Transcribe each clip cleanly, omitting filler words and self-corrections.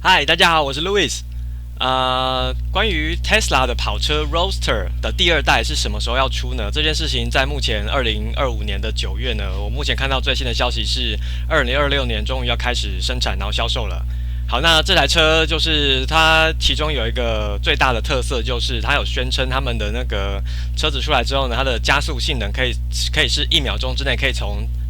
嗨，大家好，我是 Louis。关于 Tesla 的跑车 Roadster 的第二代是什么时候要出呢？这件事情在目前2025年的9月呢，我目前看到最新的消息是2026年终于要开始生产，然后销售了。好，那这台车就是它其中有一个最大的特色，就是它有宣称他们的那个车子出来之后呢，它的加速性能可以是1秒钟之内可以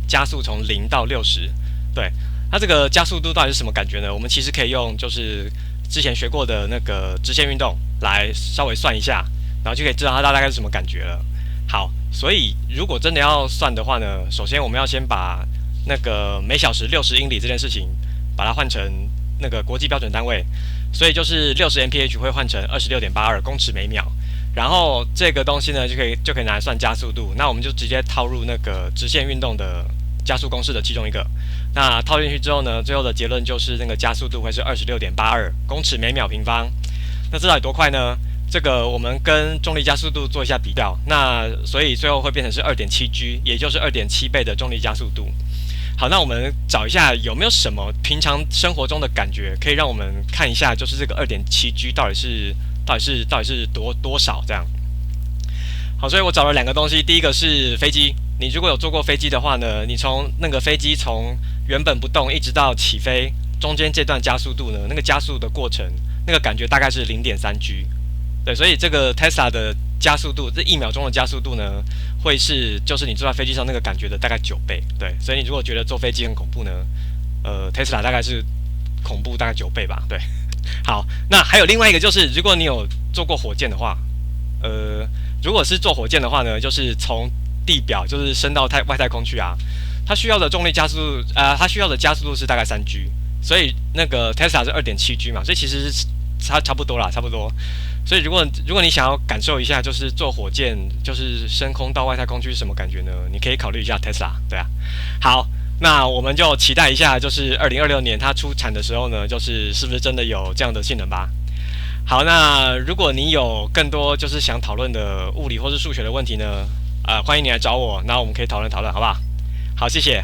加速从0到60。对，它这个加速度到底是什么感觉呢？我们其实可以用就是之前学过的那个直线运动来稍微算一下，然后就可以知道它大概是什么感觉了。好，所以如果真的要算的话呢，首先我们要先把那个每小时60英里这件事情，把它换成那个国际标准单位，所以就是60 mph 会换成26.82公尺每秒。然后这个东西呢，就可以拿来算加速度。那我们就直接套入那个直线运动的加速公式的其中一个。那套进去之后呢，最后的结论就是那个加速度会是26.82公尺每秒平方。那这到底多快呢？这个我们跟重力加速度做一下比较，那所以最后会变成是2.7G，也就是2.7倍的重力加速度。好，那我们找一下有没有什么平常生活中的感觉，可以让我们看一下，就是这个2.7G 到底是多少这样。好，所以我找了两个东西，第一个是飞机。你如果有坐过飞机的话呢，你从那个飞机从原本不动一直到起飞，中间这段加速度呢，那个加速的过程，那个感觉大概是0.3G。对，所以这个 Tesla 的加速度，这1秒钟的加速度呢，会是就是你坐在飞机上那个感觉的大概9倍。对，所以你如果觉得坐飞机很恐怖呢，Tesla 大概是恐怖大概9倍吧。对，好，那还有另外一个就是，如果你有坐过火箭的话，如果是坐火箭的话呢，就是从地表就是升到外太空去啊，它需要的重力加速度，它需要的加速度是大概3G，所以那个 Tesla 是2.7G 嘛，所以其实是差不多啦，差不多。所以如果你想要感受一下，就是坐火箭就是升空到外太空去是什么感觉呢？你可以考虑一下 Tesla，对啊。好，那我们就期待一下，就是2026年它出产的时候呢，是不是真的有这样的性能吧？好，那如果你有更多就是想讨论的物理或是数学的问题呢，欢迎你来找我，那我们可以讨论讨论，好不好？好，谢谢。